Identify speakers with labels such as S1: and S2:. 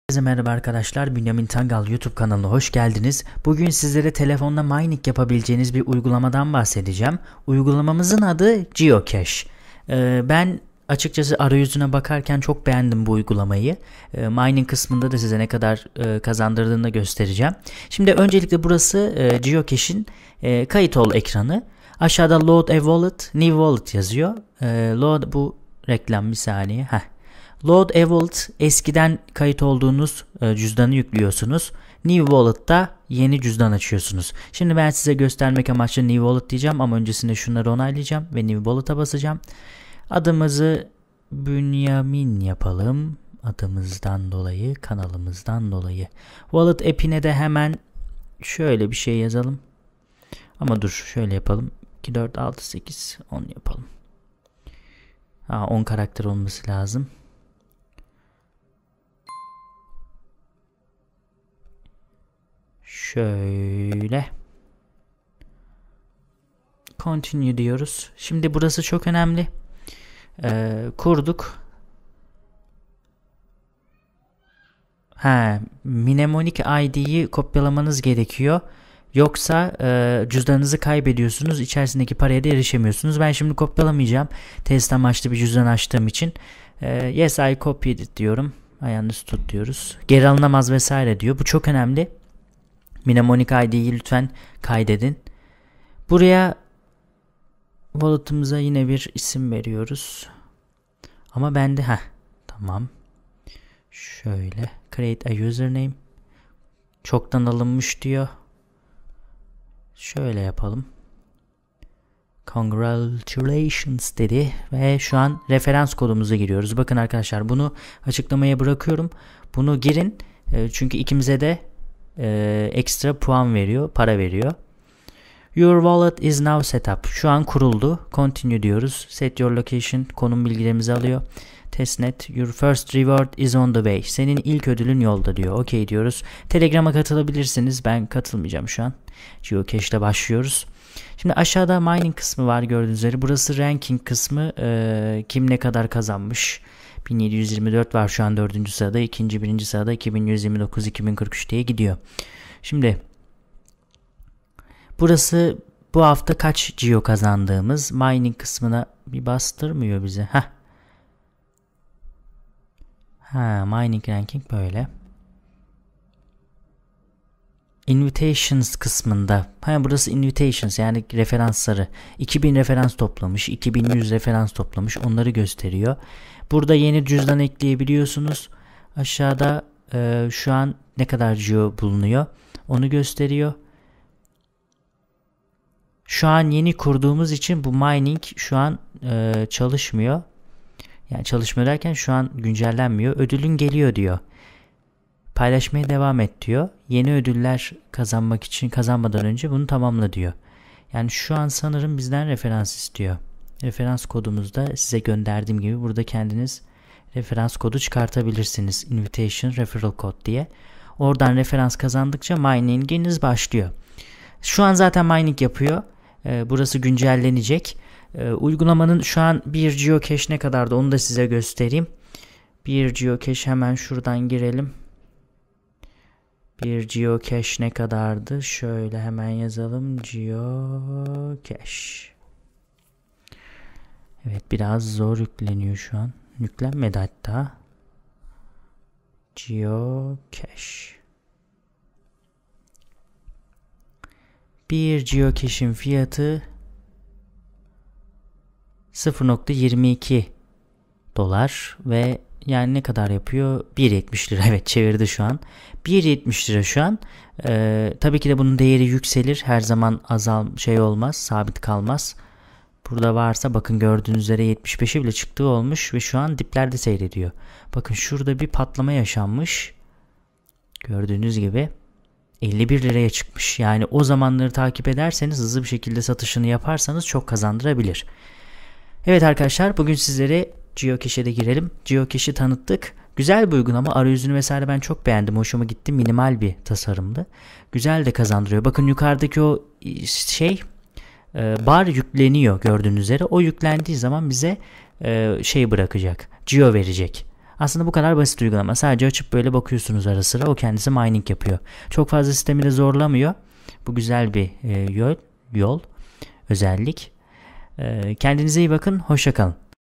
S1: Herkese merhaba arkadaşlar, Bünyamin Tangal YouTube kanalına hoş geldiniz. Bugün sizlere telefonda mining yapabileceğiniz bir uygulamadan bahsedeceğim. Uygulamamızın adı Geocache. Ben açıkçası arayüzüne bakarken çok beğendim bu uygulamayı. Mining kısmında da size ne kadar kazandırdığını da göstereceğim. Şimdi öncelikle burası Geocache'in kayıt ol ekranı. Aşağıda Load a Wallet, New Wallet yazıyor. Load bu reklam, bir saniye. Load a Wallet, eskiden kayıt olduğunuz cüzdanı yüklüyorsunuz. New Wallet'ta yeni cüzdan açıyorsunuz. Şimdi ben size göstermek amaçlı New Wallet diyeceğim ama öncesinde şunları onaylayacağım ve New Wallet'a basacağım. Adımızı Bünyamin yapalım. Adımızdan dolayı, kanalımızdan dolayı. Wallet app'ine de hemen şöyle bir şey yazalım. Ama dur, şöyle yapalım. 2, 4, 6, 8, 10 yapalım. 10 karakter olması lazım. Şöyle. Continue diyoruz. Şimdi burası çok önemli. Kurduk. Mnemonic ID'yi kopyalamanız gerekiyor. Yoksa cüzdanınızı kaybediyorsunuz. İçerisindeki paraya da erişemiyorsunuz. Ben şimdi kopyalamayacağım. Test amaçlı bir cüzdan açtığım için. Yes, I copied it diyorum. I understood diyoruz. Geri alınamaz vesaire diyor. Bu çok önemli. Mnemonic ID'yi lütfen kaydedin. Buraya wallet'ımıza yine bir isim veriyoruz. Ama bende tamam. Şöyle create a username. Çoktan alınmış diyor. Şöyle yapalım. Congratulations dedi ve şu an referans kodumuza giriyoruz. Bakın arkadaşlar, bunu açıklamaya bırakıyorum. Bunu girin. Çünkü ikimize de ekstra puan veriyor, para veriyor. Your wallet is now set up. Şu an kuruldu. Continue diyoruz. Set your location. Konum bilgilerimizi alıyor. Testnet. Your first reward is on the way. Senin ilk ödülün yolda diyor. OK diyoruz. Telegram'a katılabilirsiniz. Ben katılmayacağım şu an. Geocache'de başlıyoruz. Şimdi aşağıda mining kısmı var gördüğünüz üzere. Burası ranking kısmı. Kim ne kadar kazanmış. 1724 var şu an 4. sırada. Birinci sırada 2129, 2043 diye gidiyor. Şimdi burası bu hafta kaç geo kazandığımız. Mining kısmına bir bastırmıyor bize. Mining ranking böyle. Invitations kısmında. Burası invitations, yani referansları. 2000 referans toplamış, 2100 referans toplamış. Onları gösteriyor. Burada yeni cüzdan ekleyebiliyorsunuz. Aşağıda şu an ne kadar geo bulunuyor onu gösteriyor. Şu an yeni kurduğumuz için bu mining şu an çalışmıyor. Yani çalışmıyor derken şu an güncellenmiyor. Ödülün geliyor diyor. Paylaşmaya devam et diyor. Yeni ödüller kazanmak için, kazanmadan önce bunu tamamla diyor. Yani şu an sanırım bizden referans istiyor. Referans kodumuzda size gönderdiğim gibi burada kendiniz referans kodu çıkartabilirsiniz. Invitation Referral Code diye. Oradan referans kazandıkça mining'iniz başlıyor. Şu an zaten mining yapıyor. Burası güncellenecek. Uygulamanın şu an bir geocache ne kadardı onu da size göstereyim. Bir geocache, hemen şuradan girelim. Bir geocache ne kadardı? Şöyle hemen yazalım. Geocache. Evet, biraz zor yükleniyor şu an. Yüklenmedi hatta. Geocache. Bir geocache'in fiyatı 0.22 dolar ve yani ne kadar yapıyor? 1.70 lira. Evet, çevirdi şu an. 1.70 lira şu an. Tabii ki de bunun değeri yükselir. Her zaman olmaz. Sabit kalmaz. Burada varsa bakın gördüğünüz üzere 75'e bile çıktığı olmuş ve şu an diplerde seyrediyor. Bakın şurada bir patlama yaşanmış. Gördüğünüz gibi 51 liraya çıkmış. Yani o zamanları takip ederseniz, hızlı bir şekilde satışını yaparsanız çok kazandırabilir. Evet arkadaşlar, bugün sizlere Geocache'e de girelim. Geocache'i tanıttık. Güzel bir uygulama. Arayüzünü vesaire ben çok beğendim. Hoşuma gitti. Minimal bir tasarımdı. Güzel de kazandırıyor. Bakın yukarıdaki o bar yükleniyor gördüğünüz üzere. O yüklendiği zaman bize bırakacak. Geo verecek. Aslında bu kadar basit uygulama. Sadece açıp böyle bakıyorsunuz ara sıra. O kendisi mining yapıyor. Çok fazla sistemi de zorlamıyor. Bu güzel bir yol, özellik. Kendinize iyi bakın. Hoşça kalın.